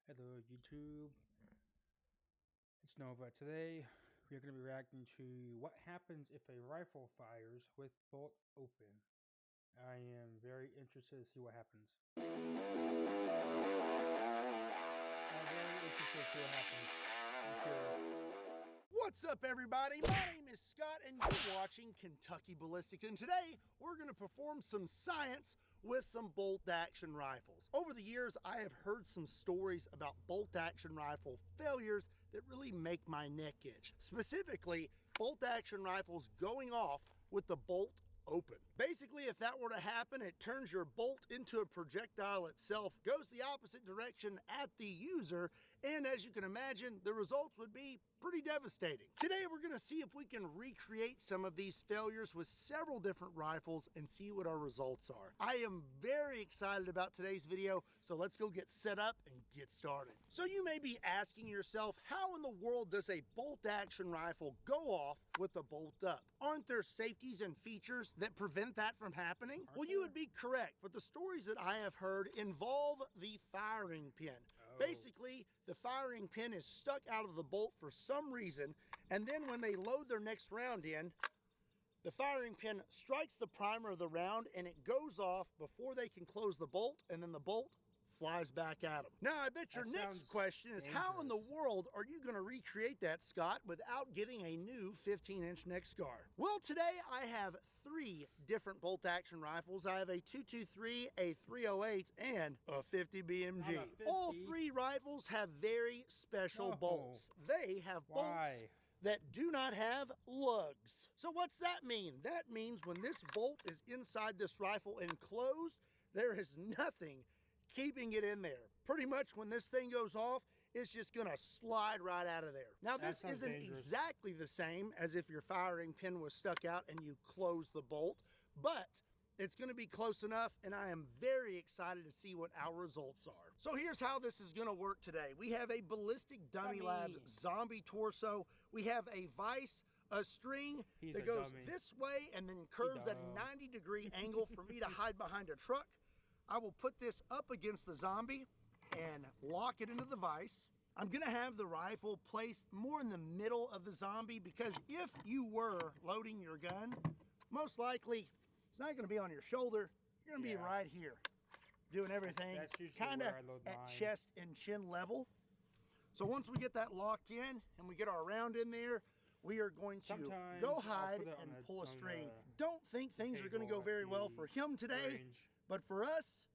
Hello YouTube, it's Nova. Today we're going to be reacting to what happens if a rifle fires with bolt open. I am very interested to see what happens. I'm curious. What's up, everybody? My name is Scott and you're watching Kentucky Ballistics, and today we're going to perform some science with some bolt-action rifles. Over the years, I have heard some stories about bolt-action rifle failures that really make my neck itch. Specifically, bolt-action rifles going off with the bolt open. Basically, if that were to happen, it turns your bolt into a projectile itself, goes the opposite direction at the user, and as you can imagine, the results would be pretty devastating. Today, we're going to see if we can recreate some of these failures with several different rifles and see what our results are. I am very excited about today's video, so let's go get set up and get started. So you may be asking yourself, how in the world does a bolt-action rifle go off with the bolt up? Aren't there safeties and features that prevent that from happening? Well, you would be correct, but the stories that I have heard involve the firing pin. Basically, the firing pin is stuck out of the bolt for some reason, and then when they load their next round in, the firing pin strikes the primer of the round and it goes off before they can close the bolt, and then the bolt flies back at them. Now, I bet your next question is, how in the world are you going to recreate that, Scott, without getting a new 15-inch neck scar? Well, today I have three different bolt-action rifles. I have a 223, a 308, and a 50 BMG. All three rifles have very special bolts. They have bolts that do not have lugs. So what's that mean? That means when this bolt is inside this rifle enclosed, there is nothing keeping it in there. Pretty much when this thing goes off, it's just gonna slide right out of there. Now, this isn't exactly the same as if your firing pin was stuck out and you close the bolt, but it's gonna be close enough, and I am very excited to see what our results are. So here's how this is gonna work today. We have a Ballistic Dummy Labs zombie torso. We have a vise, a string that goes this way and then curves at a 90-degree angle for me to hide behind a truck. I will put this up against the zombie and lock it into the vise. I'm gonna have the rifle placed more in the middle of the zombie because if you were loading your gun, most likely it's not gonna be on your shoulder. You're gonna be right here, doing everything kind of at chest and chin level. So once we get that locked in and we get our round in there, we are going to go hide and pull a string. Don't think things are gonna go very well for him today. But for us,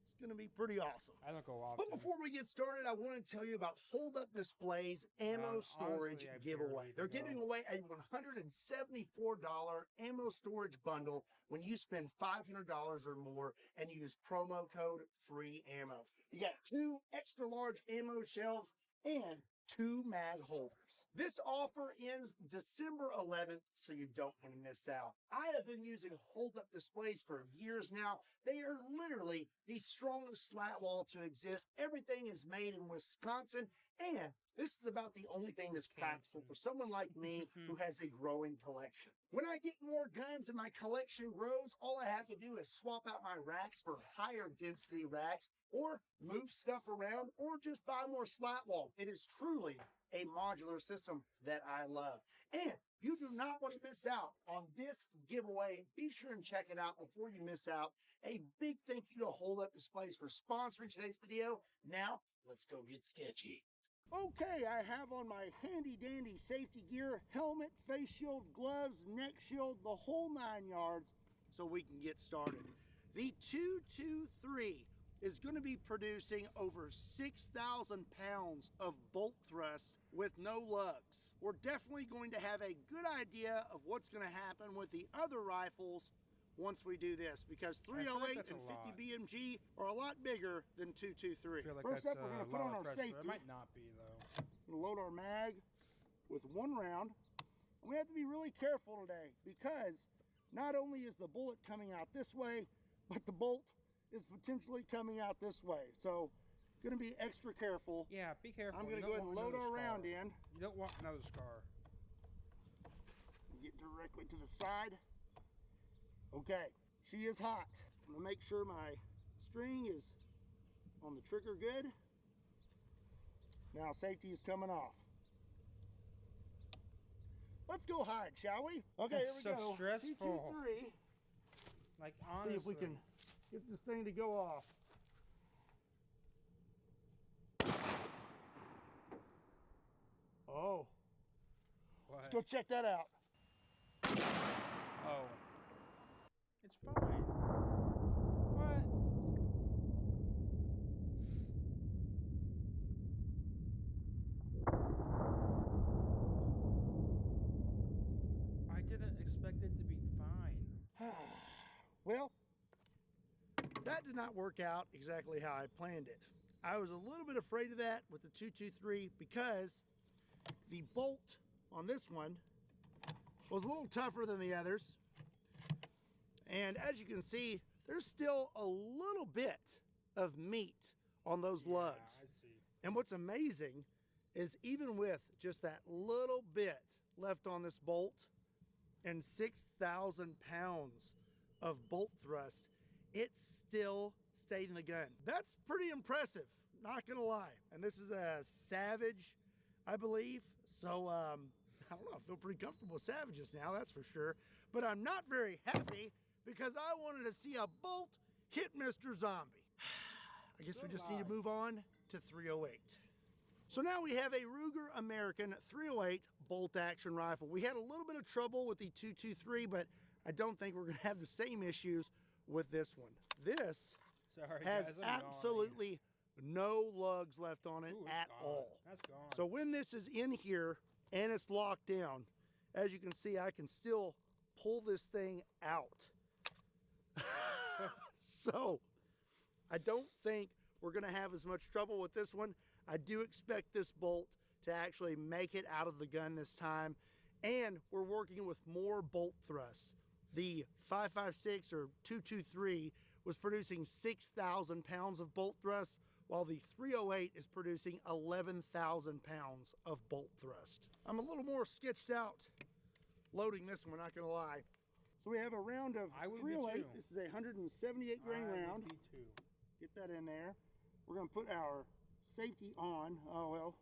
it's going to be pretty awesome. I don't go off. But before we get started, I want to tell you about Hold Up Display's ammo storage giveaway. They're giving away a $174 ammo storage bundle when you spend $500 or more and use promo code FREEAMMO. You got 2 extra large ammo shelves and 2 mag holders. This offer ends December 11th, so you don't want to miss out. I have been using Hold Up Displays for years now. They are literally the strongest slat wall to exist. Everything is made in Wisconsin, and this is about the only thing that's practical for someone like me who has a growing collection. When I get more guns and my collection grows, all I have to do is swap out my racks for higher density racks, or move stuff around, or just buy more slat wall. It is truly a modular system that I love. And you do not want to miss out on this giveaway. Be sure and check it out before you miss out. A big thank you to Hold Up Displays for sponsoring today's video. Now, let's go get sketchy. Okay, I have on my handy dandy safety gear, helmet, face shield, gloves, neck shield, the whole 9 yards, so we can get started. The 223 is going to be producing over 6,000 pounds of bolt thrust with no lugs. We're definitely going to have a good idea of what's going to happen with the other rifles once we do this, because 308 and 50 BMG are a lot bigger than 223. First up, we're going to put on our safety. It might not be, though. We're going to load our mag with 1 round. And we have to be really careful today because not only is the bullet coming out this way, but the bolt is potentially coming out this way. So, going to be extra careful. Yeah, be careful. I'm going to go ahead and load our round in. You don't want another scar. Get directly to the side. Okay, she is hot. I'm going to make sure my string is on the trigger good. Now safety is coming off. Let's go hide, shall we? Okay, That's here we so go. stressful. 2, 2, 3. Like, honestly. See if we can get this thing to go off. Oh. What? Let's go check that out. Oh. It's fine. What? I didn't expect it to be fine. Well, that did not work out exactly how I planned it. I was a little bit afraid of that with the 223 because the bolt on this one was a little tougher than the others. And as you can see, there's still a little bit of meat on those lugs. I see. And what's amazing is even with just that little bit left on this bolt and 6,000 pounds of bolt thrust, it still stayed in the gun. That's pretty impressive, not gonna lie. And this is a Savage, I believe. So, I don't know, I feel pretty comfortable with Savages now, that's for sure. But I'm not very happy because I wanted to see a bolt hit Mr. Zombie. I guess we just need to move on to 308. So now we have a Ruger American 308 bolt action rifle. We had a little bit of trouble with the 223, but I don't think we're gonna have the same issues with this one. This has guys, I'm absolutely no lugs left on it at gone. all. That's gone. So when this is in here and it's locked down, as you can see, I can still pull this thing out. So I don't think we're gonna have as much trouble with this one. I do expect this bolt to actually make it out of the gun this time. And we're working with more bolt thrusts. The 5.56 or 223 was producing 6,000 pounds of bolt thrust, while the 308 is producing 11,000 pounds of bolt thrust. I'm a little more sketched out loading this one, not gonna lie. So we have a round of 308. This is a 178 grain round. Get that in there. We're gonna put our safety on. Oh well,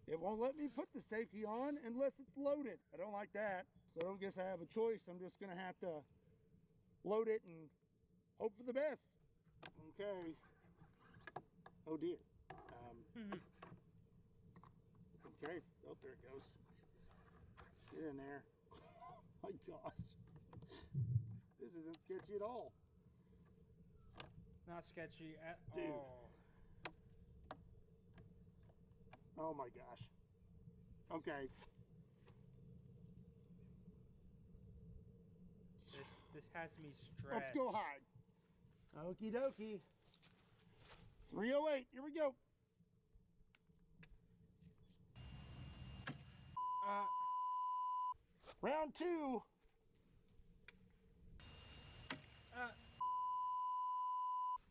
it won't let me put the safety on unless it's loaded. I don't like that, so I don't guess I have a choice. I'm just gonna have to load it and hope for the best. Okay. Oh dear. Okay. Oh, there it goes. Get in there. Oh my gosh. This isn't sketchy at all. Not sketchy at Dude. all. Oh my gosh. Okay. This has me stressed. Let's go hide. Okie dokie. 308. Here we go. Round 2.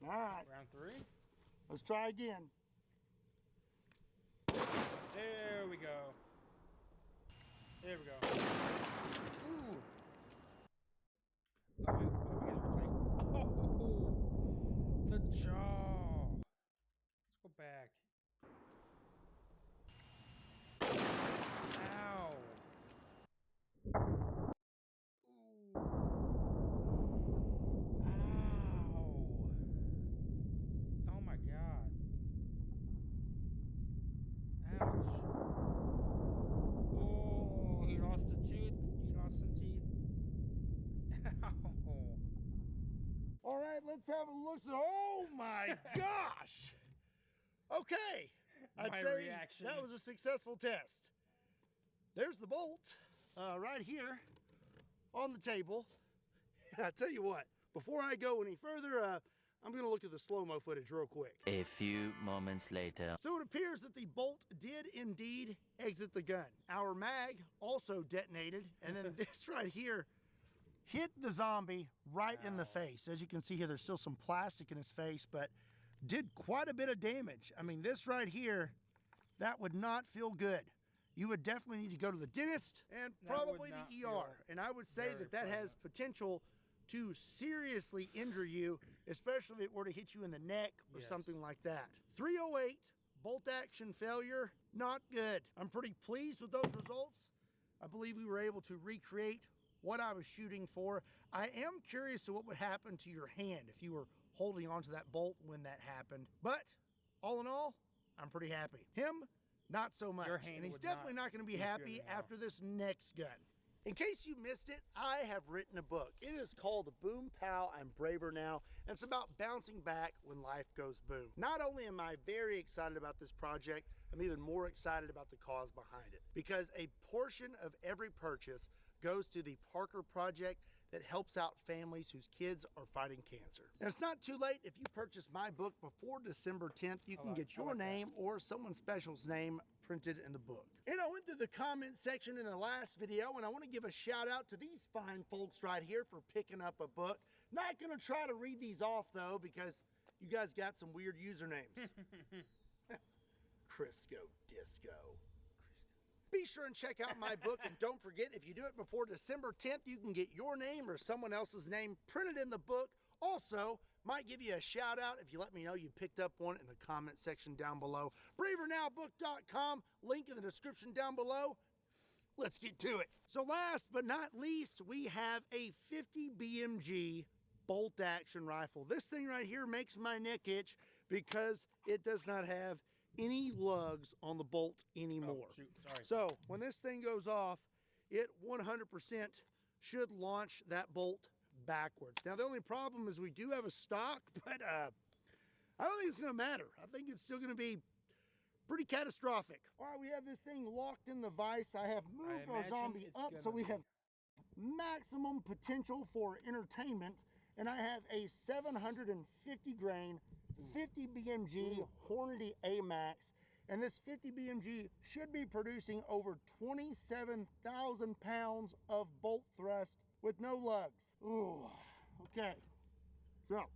All right. Round 3. Let's try again. There we go. There we go. Ooh. Oh, the jaw. Let's go back. Ow. Ooh. Ow. Oh my God. Ouch. Oh, he lost a tooth. You lost some teeth. Ow. All right, let's have a look. Oh my gosh. Okay. I'd My say reaction. that was a successful test. There's the bolt right here on the table. I tell you what, before I go any further, I'm going to look at the slow-mo footage real quick. A few moments later. So it appears that the bolt did indeed exit the gun. Our mag also detonated, and then this right here hit the zombie right in the face. As you can see here, there's still some plastic in his face, but did quite a bit of damage. I mean, this right here, that would not feel good. You would definitely need to go to the dentist and probably the ER. And I would say that that has potential to seriously injure you, especially if it were to hit you in the neck or something like that. 308 bolt action failure, not good. I'm pretty pleased with those results. I believe we were able to recreate what I was shooting for. I am curious to what would happen to your hand if you were holding onto that bolt when that happened. But all in all, I'm pretty happy. Him, not so much. And he's definitely not going to be happy after this next gun. In case you missed it, I have written a book. It is called Boom Pow, I'm Braver Now, and it's about bouncing back when life goes boom. Not only am I very excited about this project, I'm even more excited about the cause behind it, because a portion of every purchase goes to the Parker Project that helps out families whose kids are fighting cancer. And it's not too late. If you purchase my book before December 10th, you can get your name or someone special's name printed in the book. And I went to the comment section in the last video, and I want to give a shout out to these fine folks right here for picking up a book. Not gonna try to read these off though, because you guys got some weird usernames. Crisco Disco. Be sure and check out my book, and don't forget, if you do it before December 10th, you can get your name or someone else's name printed in the book. Also, might give you a shout out if you let me know you picked up one in the comment section down below. BraverNowBook.com, link in the description down below. Let's get to it. So last but not least, we have a 50 BMG bolt action rifle. This thing right here makes my neck itch because it does not have any lugs on the bolt anymore. Oh, shoot, sorry. So when this thing goes off, it 100% should launch that bolt backwards. Now the only problem is we do have a stock, but I don't think it's gonna matter. I think it's still gonna be pretty catastrophic. All right, we have this thing locked in the vise. I have moved our zombie up so we have maximum potential for entertainment, and I have a 750 grain 50 BMG Hornady AMAX, and this 50 BMG should be producing over 27,000 pounds of bolt thrust with no lugs. Ooh, okay. So,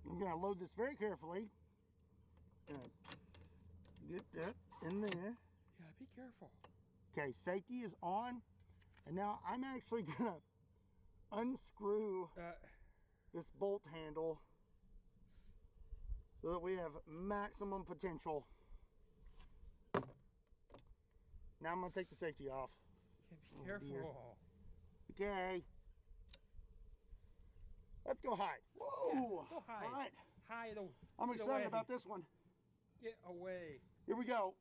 I'm gonna load this very carefully. Get that in there. Yeah, be careful. Okay, safety is on, and now I'm actually gonna unscrew this bolt handle so that we have maximum potential. Now I'm gonna take the safety off. Yeah, be careful. Okay. Let's go hide. Whoa! Yeah, go hide. All right. Hide. I'm Get excited away. about this one. Get away. Here we go.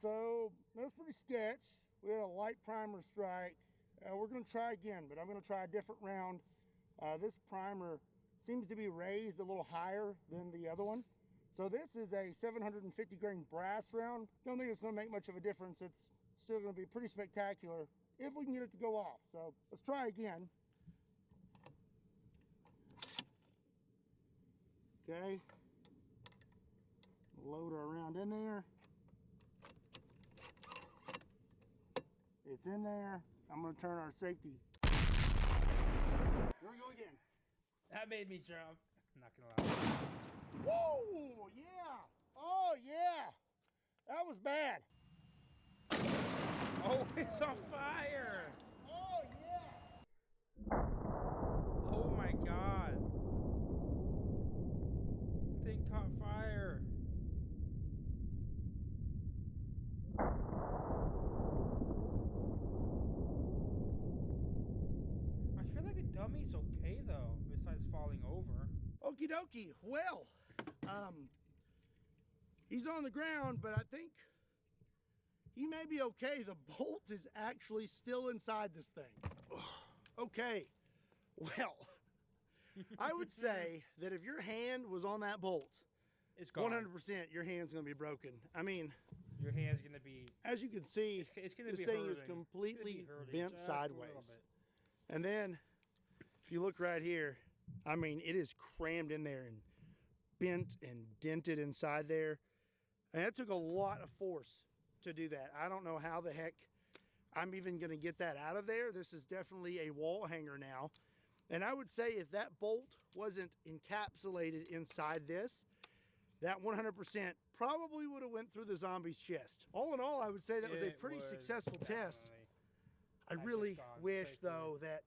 So that's pretty sketch. We had a light primer strike. We're gonna try again, but I'm gonna try a different round. This primer seems to be raised a little higher than the other one. So this is a 750 grain brass round. Don't think it's gonna make much of a difference. It's still gonna be pretty spectacular if we can get it to go off. So let's try again. Okay. Load our round in there. It's in there. I'm gonna turn our safety. Here we go again. That made me jump. I'm not gonna lie. Whoa, yeah. Oh, yeah. That was bad. Oh, it's on fire. Oh, yeah. Oh my god. The thing caught fire. I feel like the dummy's okay though, besides falling over. Okie dokie. Well, he's on the ground, but I think he may be okay. The bolt is actually still inside this thing. Okay. Well, I would say that if your hand was on that bolt, It's gone. 100% your hand's gonna be broken. I mean, Your hand's gonna be. as you can see, It's gonna this be thing is hurting. completely It's gonna be hurting bent just a little sideways. bit. And then, if you look right here, I mean, it is crammed in there and bent and dented inside there. And that took a lot of force to do that. I don't know how the heck I'm even gonna get that out of there. This is definitely a wall hanger now. And I would say if that bolt wasn't encapsulated inside this, that 100% probably would have went through the zombie's chest. All in all, I would say that was a It pretty was successful test. definitely- I just really gone wish, straight through. though, that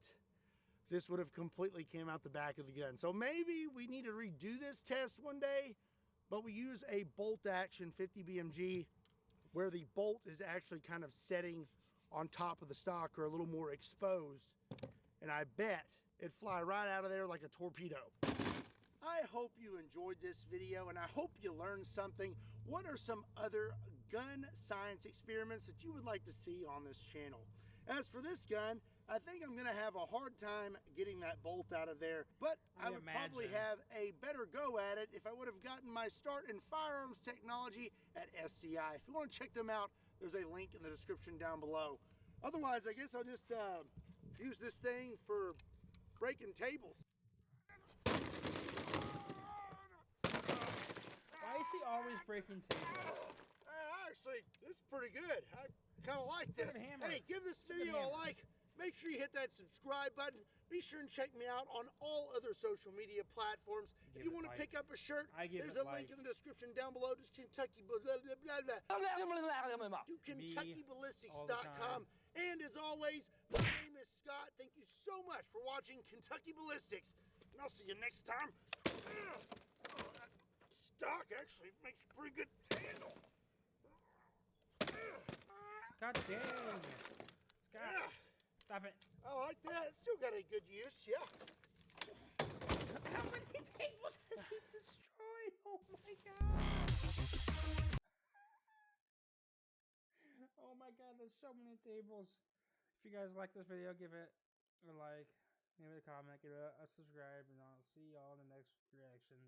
this would have completely came out the back of the gun. So maybe we need to redo this test one day, but we use a bolt action 50 BMG where the bolt is actually kind of setting on top of the stock or a little more exposed. And I bet it'd fly right out of there like a torpedo. I hope you enjoyed this video and I hope you learned something. What are some other gun science experiments that you would like to see on this channel? As for this gun, I think I'm gonna have a hard time getting that bolt out of there, but I would probably have a better go at it if I would have gotten my start in firearms technology at SCI. If you want to check them out, there's a link in the description down below. Otherwise, I guess I'll just use this thing for breaking tables. Why is he always breaking tables? Actually, this is pretty good. I kind of like this. Hey, give this video a like. Make sure you hit that subscribe button. Be sure and check me out on all other social media platforms. If you want to pick up a shirt, there's a link in the description down below to Kentucky to KentuckyBallistics.com. And as always, my name is Scott. Thank you so much for watching Kentucky Ballistics. And I'll see you next time. That stock actually makes a pretty good handle. God dang. Scott. Stop it. I like that. It's still got a good use, yeah. How many tables has he destroyed? Oh my god. Oh my god, there's so many tables. If you guys like this video, give it a like, give it a comment, give it a subscribe, and I'll see y'all in the next reaction.